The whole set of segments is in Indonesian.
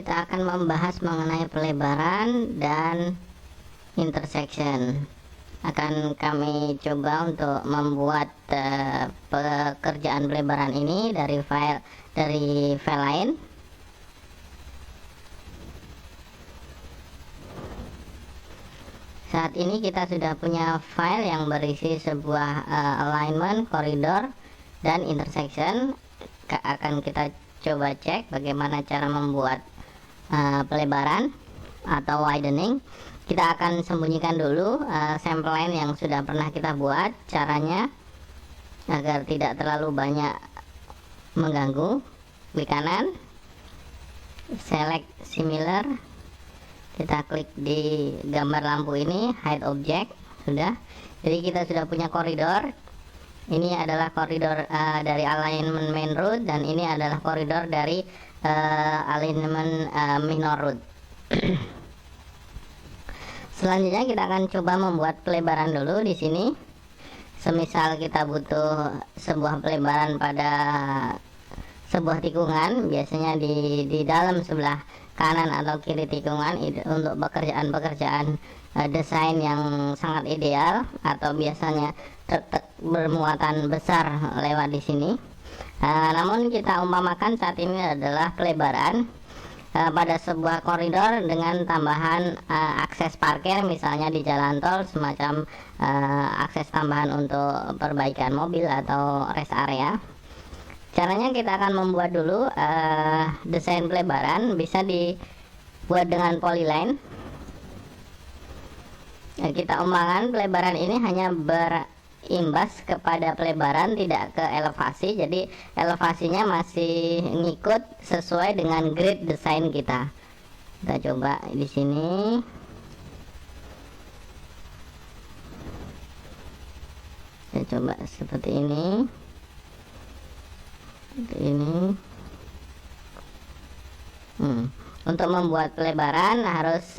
kita akan membahas mengenai pelebaran dan intersection. Akan kami coba untuk membuat pekerjaan pelebaran ini dari file lain. Saat ini kita sudah punya file yang berisi sebuah alignment, koridor, dan intersection. Akan kita coba cek bagaimana cara membuat pelebaran atau widening. Kita akan sembunyikan dulu sampel line yang sudah pernah kita buat, caranya agar tidak terlalu banyak mengganggu. Klik kanan, select similar, kita klik di gambar lampu ini, hide object, sudah. Jadi kita sudah punya koridor. Ini adalah koridor dari alignment main road, dan ini adalah koridor dari alignment minor road. Selanjutnya kita akan coba membuat pelebaran dulu di sini. Semisal kita butuh sebuah pelebaran pada sebuah tikungan, biasanya di dalam sebelah kanan atau kiri tikungan, untuk pekerjaan desain yang sangat ideal, atau biasanya bermuatan besar lewat di sini. Namun kita umpamakan saat ini adalah pelebaran pada sebuah koridor dengan tambahan akses parkir, misalnya di jalan tol, semacam akses tambahan untuk perbaikan mobil atau rest area. Caranya kita akan membuat dulu desain pelebaran, bisa dibuat dengan polyline. Kita umpamakan pelebaran ini hanya berimbas kepada pelebaran, tidak ke elevasi, jadi elevasinya masih ngikut sesuai dengan grid desain kita. Kita coba di sini. Kita coba seperti ini. Untuk membuat pelebaran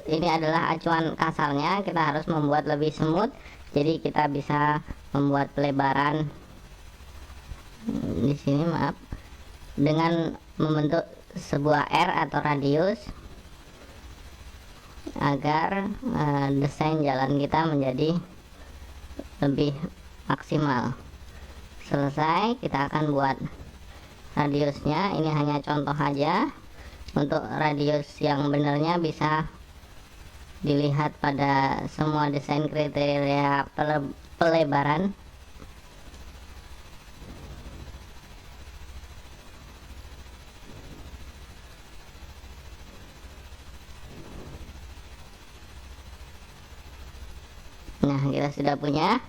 ini adalah acuan kasarnya, kita harus membuat lebih smooth. Jadi kita bisa membuat pelebaran di sini, maaf, dengan membentuk sebuah R atau radius agar desain jalan kita menjadi lebih maksimal. Selesai, kita akan buat radiusnya. Ini hanya contoh aja. Untuk radius yang benarnya bisa dilihat pada semua desain kriteria pelebaran. Nah, kita sudah punya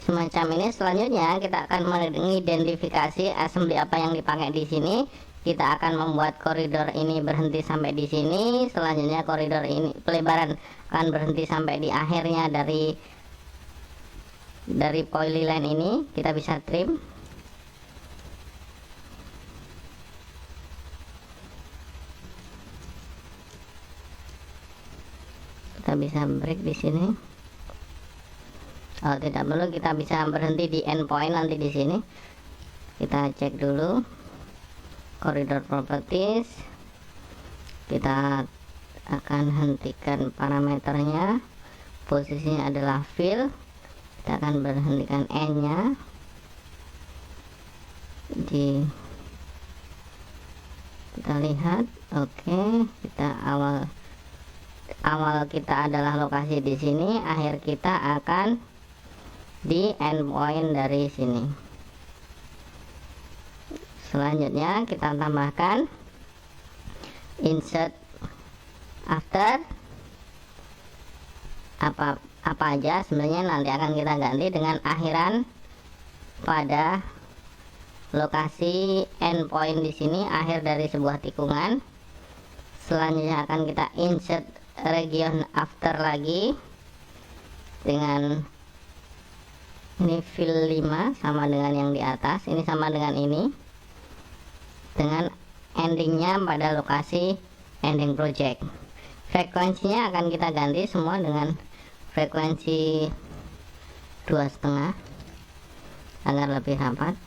semacam ini. Selanjutnya kita akan mengidentifikasi assembly apa yang dipakai di sini. Kita akan membuat koridor ini berhenti sampai di sini. Selanjutnya koridor ini, pelebaran, akan berhenti sampai di akhirnya dari polyline ini. Kita bisa trim. Kita bisa break di sini. Oh, tidak perlu, kita bisa berhenti di endpoint nanti di sini. Kita cek dulu koridor properties. Kita akan hentikan parameternya, posisinya adalah fill. Kita akan berhentikan n nya kita lihat. Oke, kita awal kita adalah lokasi di sini, akhir kita akan di endpoint dari sini. Selanjutnya kita tambahkan insert after. Apa aja sebenarnya nanti akan kita ganti dengan akhiran pada lokasi endpoint di sini, akhir dari sebuah tikungan. Selanjutnya akan kita insert region after lagi dengan ini fill 5 sama dengan yang di atas, ini sama dengan ini, dengan endingnya pada lokasi ending project. Frekuensinya akan kita ganti semua dengan frekuensi 2,5 agar lebih rapat.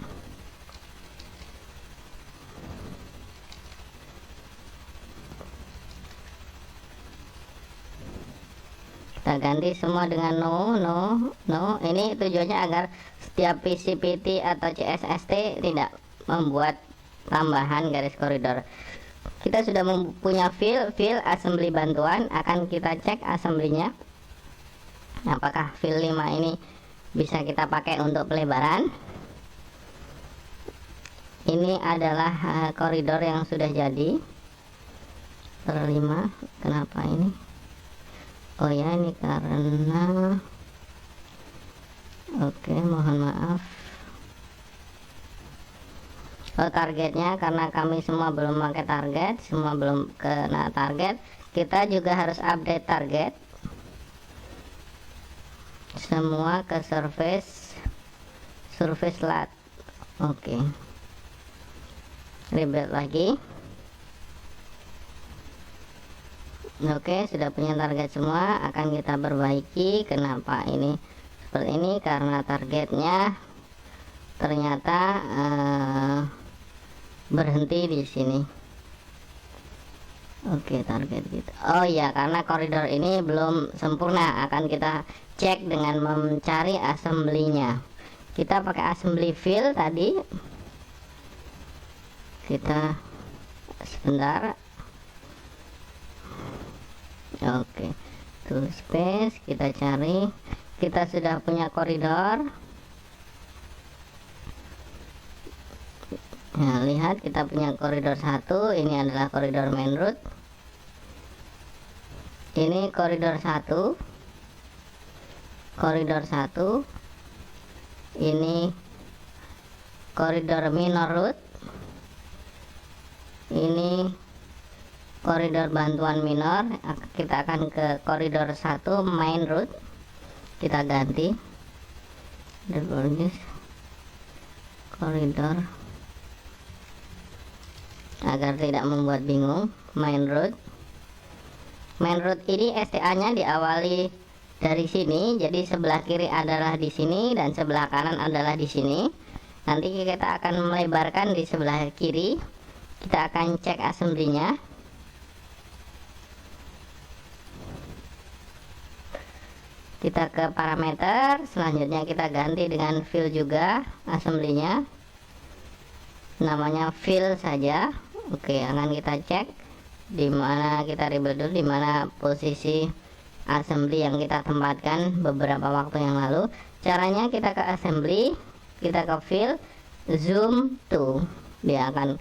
ganti semua dengan no. Ini tujuannya agar setiap PCPT atau CSST tidak membuat tambahan garis koridor. Kita sudah mempunyai fill assembly bantuan. Akan kita cek assembly-nya, apakah fill 5 ini bisa kita pakai untuk pelebaran. Ini adalah koridor yang sudah jadi per 5. Kenapa ini? Oh ya, ini karena oke, mohon maaf. Targetnya karena kami semua belum pakai target, semua belum kena target. Kita juga harus update target semua ke surface lat. Oke, rebuild lagi. Oke, sudah punya target semua. Akan kita perbaiki. Kenapa ini seperti ini? Karena targetnya ternyata berhenti di sini. Oke, target gitu. Oh ya, karena koridor ini belum sempurna. Akan kita cek dengan mencari assembly-nya. Kita pakai assembly fill tadi. Kita sebentar. Oke, tool space kita cari. Kita sudah punya koridor. Nah, lihat kita punya koridor 1. Ini adalah koridor main route. Ini koridor 1. Koridor 1. Ini koridor minor route. Ini koridor bantuan minor. Kita akan ke koridor 1 main route. Kita ganti koridor agar tidak membuat bingung. Main route ini STA nya diawali dari sini, jadi sebelah kiri adalah di sini dan sebelah kanan adalah di sini. Nanti kita akan melebarkan di sebelah kiri. Kita akan cek assembly-nya. Kita ke parameter, selanjutnya kita ganti dengan fill juga assembly-nya, namanya fill saja. Oke, akan kita cek di mana, kita rebuild dulu di mana posisi assembly yang kita tempatkan beberapa waktu yang lalu. Caranya kita ke assembly, kita ke fill, zoom to, dia akan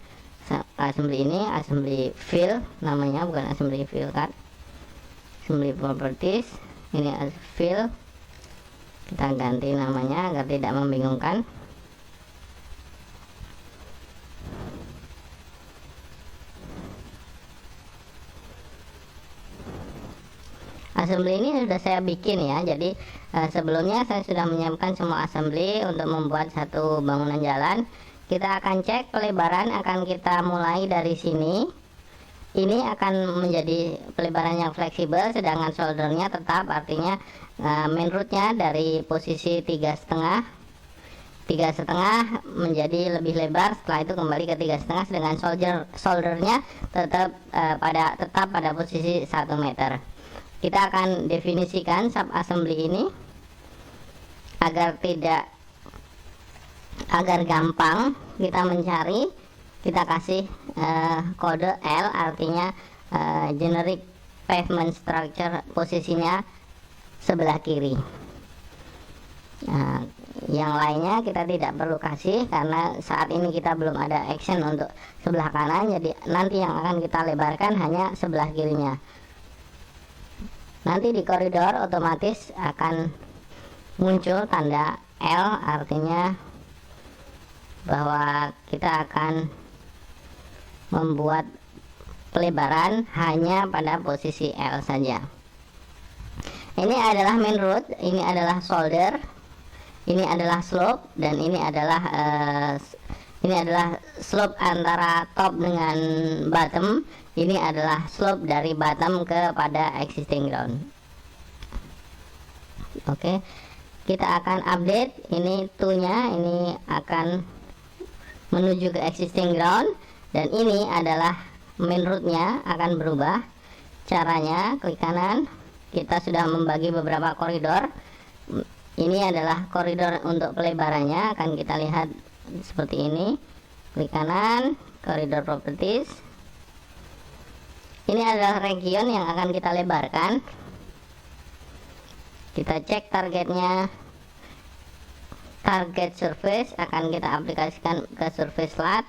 assembly ini assembly fill namanya, bukan assembly fill cut. Assembly properties, ini fill, kita ganti namanya agar tidak membingungkan. Assembly ini sudah saya bikin ya, jadi sebelumnya saya sudah menyiapkan semua assembly untuk membuat satu bangunan jalan. Kita akan cek pelebaran, akan kita mulai dari sini. Ini akan menjadi pelebaran yang fleksibel, sedangkan shouldernya tetap, artinya main route-nya dari posisi 3,5 menjadi lebih lebar, setelah itu kembali ke 3,5, sedangkan shouldernya tetap pada posisi 1 meter. Kita akan definisikan sub assembly ini agar gampang kita mencari. Kita kasih kode L, artinya generic pavement structure, posisinya sebelah kiri. Nah, yang lainnya kita tidak perlu kasih karena saat ini kita belum ada action untuk sebelah kanan, jadi nanti yang akan kita lebarkan hanya sebelah kirinya. Nanti di koridor otomatis akan muncul tanda L, artinya bahwa kita akan membuat pelebaran hanya pada posisi L saja. Ini adalah main road, ini adalah shoulder, ini adalah slope, dan ini adalah slope antara top dengan bottom. Ini adalah slope dari bottom kepada existing ground. Oke, kita akan update ini to-nya, ini akan menuju ke existing ground, dan ini adalah main route-nya akan berubah. Caranya klik kanan, kita sudah membagi beberapa koridor. Ini adalah koridor untuk pelebarannya, akan kita lihat seperti ini. Klik kanan, koridor properties. Ini adalah region yang akan kita lebarkan. Kita cek targetnya. Target surface akan kita aplikasikan ke surface slot,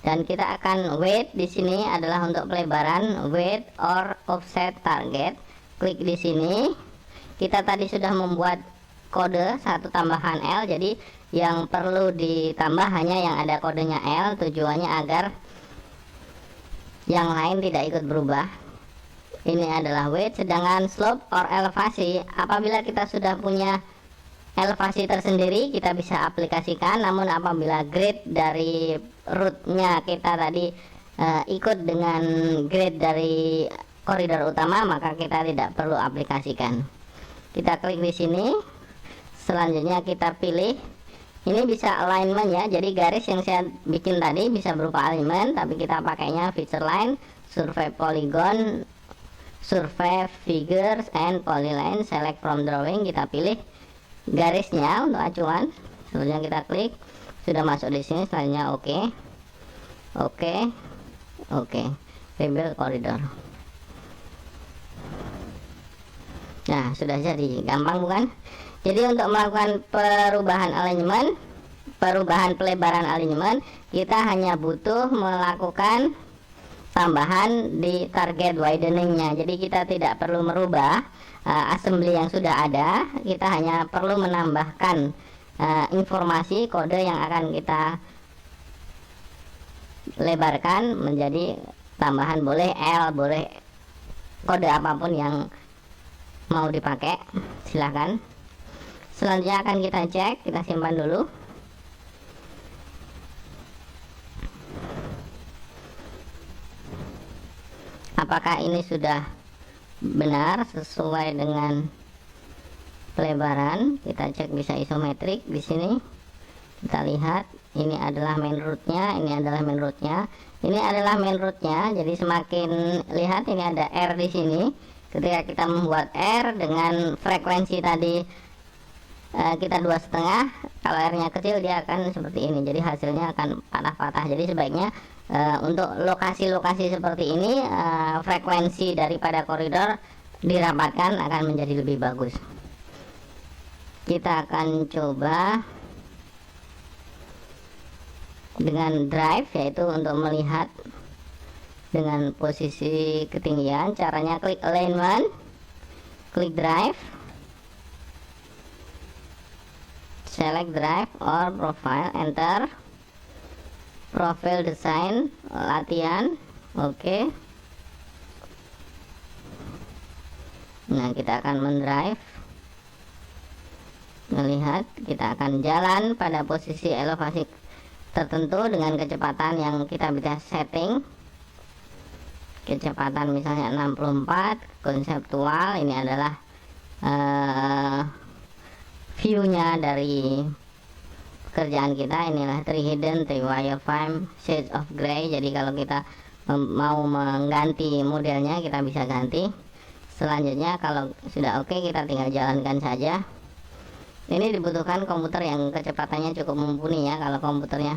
dan kita akan weight di sini adalah untuk pelebaran weight or offset target. Klik di sini. Kita tadi sudah membuat kode satu tambahan L, jadi yang perlu ditambah hanya yang ada kodenya L, tujuannya agar yang lain tidak ikut berubah. Ini adalah weight, sedangkan slope or elevasi, apabila kita sudah punya elevasi tersendiri kita bisa aplikasikan, namun apabila grade dari rootnya kita tadi ikut dengan grade dari koridor utama, maka kita tidak perlu aplikasikan. Kita klik di sini, selanjutnya kita pilih, ini bisa alignment ya, jadi garis yang saya bikin tadi bisa berupa alignment, tapi kita pakainya feature line, survey polygon, survey figures and polyline. Select from drawing, kita pilih garisnya untuk acuan. Selanjutnya kita klik, sudah masuk di sini. Selanjutnya oke, label koridor. Nah, sudah jadi, gampang bukan? Jadi untuk melakukan perubahan alignment, perubahan pelebaran alignment, kita hanya butuh melakukan tambahan di target wideningnya. Jadi kita tidak perlu merubah assembly yang sudah ada, kita hanya perlu menambahkan informasi kode yang akan kita lebarkan menjadi tambahan, boleh L, boleh kode apapun yang mau dipakai, silahkan. Selanjutnya akan kita cek, kita simpan dulu. Apakah ini sudah benar sesuai dengan pelebaran? Kita cek, bisa isometrik di sini. Kita lihat, ini adalah main rootnya, ini adalah main rootnya, ini adalah main rootnya. Jadi semakin lihat, ini ada R di sini. Ketika kita membuat R dengan frekuensi tadi kita 2,5, kalau R-nya kecil dia akan seperti ini. Jadi hasilnya akan patah-patah. Jadi sebaiknya untuk lokasi-lokasi seperti ini frekuensi daripada koridor dirapatkan akan menjadi lebih bagus. Kita akan coba dengan drive, yaitu untuk melihat dengan posisi ketinggian. Caranya klik alignment, klik drive, select drive or profile, enter profile design, latihan, oke. Nah, kita akan mendrive, melihat, kita akan jalan pada posisi elevasi tertentu dengan kecepatan yang kita bisa setting. Kecepatan misalnya 64, konseptual. Ini adalah view-nya dari pekerjaan kita. Inilah tree hidden, tree wireframe, shades of gray. Jadi kalau kita mau mengganti modelnya kita bisa ganti. Selanjutnya kalau sudah oke, kita tinggal jalankan saja. Ini dibutuhkan komputer yang kecepatannya cukup mumpuni ya, kalau komputernya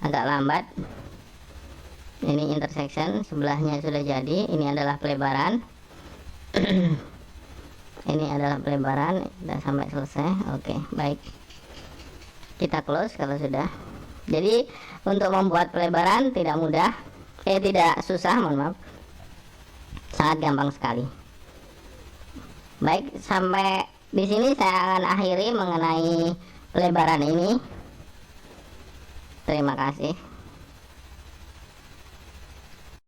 agak lambat. Ini intersection, sebelahnya sudah jadi. Ini adalah pelebaran. Ini adalah pelebaran, sudah sampai selesai. Oke, baik, kita close kalau sudah. Jadi untuk membuat pelebaran tidak mudah, tidak susah, mohon maaf, sangat gampang sekali. Baik, sampai di sini saya akan akhiri mengenai pelebaran ini. Terima kasih.